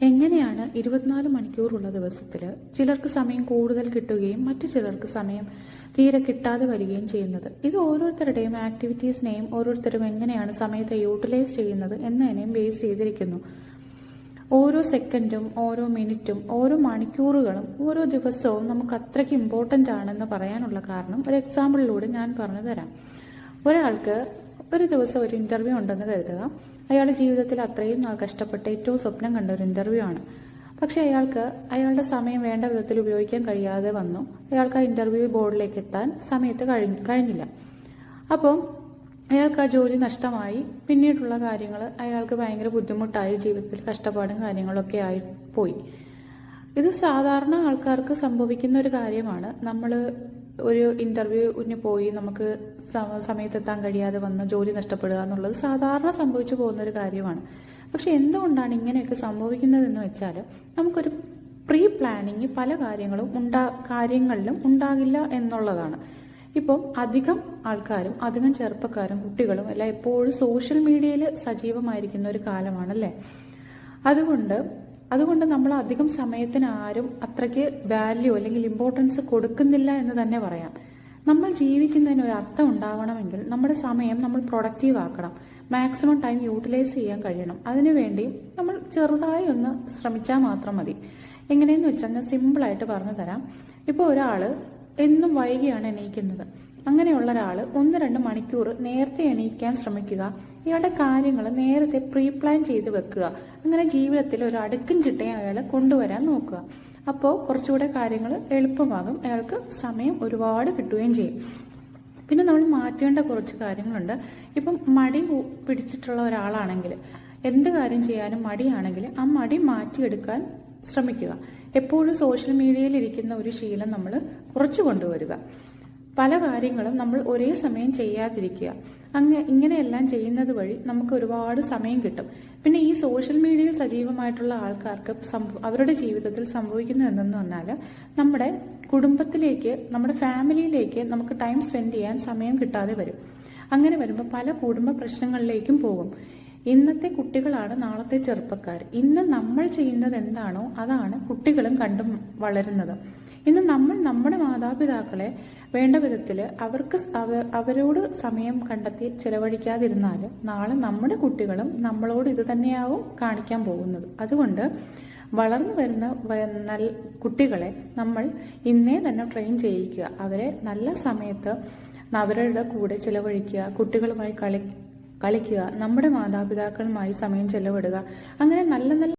എങ്ങനെയാണ് 24 മണിക്കൂറുള്ള ദിവസത്തിൽ ചിലർക്ക് സമയം കൂടുതൽ കിട്ടുകയും മറ്റു ചിലർക്ക് സമയം തീരെ കിട്ടാതെ വരികയും ചെയ്യുന്നത്? ഇത് ഓരോരുത്തരുടെയും ആക്ടിവിറ്റീസിനെയും ഓരോരുത്തരും എങ്ങനെയാണ് സമയത്തെ യൂട്ടിലൈസ് ചെയ്യുന്നത് എന്നതിനെയും ബേസ് ചെയ്തിരിക്കുന്നു. ഓരോ സെക്കൻഡും ഓരോ മിനിറ്റും ഓരോ മണിക്കൂറുകളും ഓരോ ദിവസവും നമുക്ക് അത്രയ്ക്ക് ഇമ്പോർട്ടൻ്റ് ആണെന്ന് പറയാനുള്ള കാരണം ഒരു എക്സാമ്പിളിലൂടെ ഞാൻ പറഞ്ഞു തരാം. ഒരാൾക്ക് ഒരു ദിവസം ഒരു ഇന്റർവ്യൂ ഉണ്ടെന്ന് കരുതുക. അയാളുടെ ജീവിതത്തിൽ അത്രയും നാൾ കഷ്ടപ്പെട്ട് ഏറ്റവും സ്വപ്നം കണ്ട ഒരു ഇന്റർവ്യൂ ആണ്. പക്ഷെ അയാൾക്ക് അയാളുടെ സമയം വേണ്ട വിധത്തിൽ ഉപയോഗിക്കാൻ കഴിയാതെ വന്നു. അയാൾക്ക് ആ ഇന്റർവ്യൂ ബോർഡിലേക്ക് എത്താൻ സമയത്ത് കഴിഞ്ഞില്ല. അപ്പം അയാൾക്ക് ആ ജോലി നഷ്ടമായി. പിന്നീടുള്ള കാര്യങ്ങൾ അയാൾക്ക് ഭയങ്കര ബുദ്ധിമുട്ടായി. ജീവിതത്തിൽ കഷ്ടപ്പാടും കാര്യങ്ങളൊക്കെ ആയി പോയി. ഇത് സാധാരണ ആൾക്കാർക്ക് സംഭവിക്കുന്ന ഒരു കാര്യമാണ്. നമ്മൾ ഒരു ഇന്റർവ്യൂവിന് പോയി നമുക്ക് സമയത്തെത്താൻ കഴിയാതെ വന്ന് ജോലി നഷ്ടപ്പെടുക എന്നുള്ളത് സാധാരണ സംഭവിച്ചു പോകുന്ന ഒരു കാര്യമാണ്. പക്ഷെ എന്തുകൊണ്ടാണ് ഇങ്ങനെയൊക്കെ സംഭവിക്കുന്നതെന്ന് വെച്ചാൽ നമുക്കൊരു പ്രീ പ്ലാനിങ് പല കാര്യങ്ങളിലും ഉണ്ടാകില്ല എന്നുള്ളതാണ്. ഇപ്പം അധികം ആൾക്കാരും അധികം ചെറുപ്പക്കാരും കുട്ടികളും എല്ലാം എപ്പോഴും സോഷ്യൽ മീഡിയയിൽ സജീവമായിരിക്കുന്ന ഒരു കാലമാണല്ലേ. അതുകൊണ്ട് നമ്മൾ അധികം സമയത്തിന് ആരും അത്രയ്ക്ക് വാല്യൂ അല്ലെങ്കിൽ ഇമ്പോർട്ടൻസ് കൊടുക്കുന്നില്ല എന്ന് തന്നെ പറയാം. നമ്മൾ ജീവിക്കുന്നതിന് ഒരു അർത്ഥം ഉണ്ടാവണമെങ്കിൽ നമ്മുടെ സമയം നമ്മൾ പ്രൊഡക്റ്റീവ് ആക്കണം. മാക്സിമം ടൈം യൂട്ടിലൈസ് ചെയ്യാൻ കഴിയണം. അതിനുവേണ്ടി നമ്മൾ ചെറുതായി ഒന്ന് ശ്രമിച്ചാൽ മാത്രം മതി. എങ്ങനെയെന്ന് വെച്ചാൽ ഞാൻ സിമ്പിളായിട്ട് പറഞ്ഞു തരാം. ഇപ്പോൾ ഒരാൾ എന്നും വൈകിയാണ് എണീക്കുന്നത്. അങ്ങനെയുള്ള ഒരാൾ 1-2 മണിക്കൂർ നേരത്തെ എണീക്കാൻ ശ്രമിക്കുക. ഇയാളുടെ കാര്യങ്ങൾ നേരത്തെ പ്രീ പ്ലാൻ ചെയ്ത് വെക്കുക. അങ്ങനെ ജീവിതത്തിൽ ഒരു അടുക്കും ചിട്ടയും അയാളെ കൊണ്ടുവരാൻ നോക്കുക. അപ്പോൾ കുറച്ചുകൂടെ കാര്യങ്ങൾ എളുപ്പമാകും. അയാൾക്ക് സമയം ഒരുപാട് കിട്ടുകയും ചെയ്യും. പിന്നെ നമ്മൾ മാറ്റേണ്ട കുറച്ച് കാര്യങ്ങളുണ്ട്. ഇപ്പം മടി പിടിച്ചിട്ടുള്ള ഒരാളാണെങ്കിൽ, എന്ത് കാര്യം ചെയ്യാനും മടിയാണെങ്കിൽ ആ മടി മാറ്റിയെടുക്കാൻ ശ്രമിക്കുക. എപ്പോഴും സോഷ്യൽ മീഡിയയിൽ ഇരിക്കുന്ന ഒരു ശീലം നമ്മൾ കുറച്ച് കൊണ്ടുവരിക. പല കാര്യങ്ങളും നമ്മൾ ഒരേ സമയം ചെയ്യാതിരിക്കുക. ഇങ്ങനെയെല്ലാം ചെയ്യുന്നത് വഴി നമുക്ക് ഒരുപാട് സമയം കിട്ടും. പിന്നെ ഈ സോഷ്യൽ മീഡിയയിൽ സജീവമായിട്ടുള്ള ആൾക്കാർക്ക് അവരുടെ ജീവിതത്തിൽ സംഭവിക്കുന്നത് എന്തെന്ന് പറഞ്ഞാൽ നമ്മുടെ കുടുംബത്തിലേക്ക്, നമ്മുടെ ഫാമിലിയിലേക്ക് നമുക്ക് ടൈം സ്പെൻഡ് ചെയ്യാൻ സമയം കിട്ടാതെ വരും. അങ്ങനെ വരുമ്പോൾ പല കുടുംബ പ്രശ്നങ്ങളിലേക്കും പോകും. ഇന്നത്തെ കുട്ടികളാണ് നാളത്തെ ചെറുപ്പക്കാർ. ഇന്ന് നമ്മൾ ചെയ്യുന്നത് എന്താണോ അതാണ് കുട്ടികളും കണ്ടും വളരുന്നത്. ഇന്ന് നമ്മൾ നമ്മുടെ മാതാപിതാക്കളെ വേണ്ട വിധത്തിൽ അവരോട് സമയം കണ്ടെത്തി ചെലവഴിക്കാതിരുന്നാൽ നാളെ നമ്മുടെ കുട്ടികളും നമ്മളോട് ഇത് തന്നെയാവും കാണിക്കാൻ പോകുന്നത്. അതുകൊണ്ട് വളർന്നു വരുന്ന കുട്ടികളെ നമ്മൾ ഇന്നേ തന്നെ ട്രെയിൻ ചെയ്യിക്കുക. അവരെ നല്ല സമയത്ത് അവരുടെ കൂടെ ചിലവഴിക്കുക, കുട്ടികളുമായി കളിക്കുക, നമ്മുടെ മാതാപിതാക്കളുമായി സമയം ചെലവിടുക. അങ്ങനെ നല്ല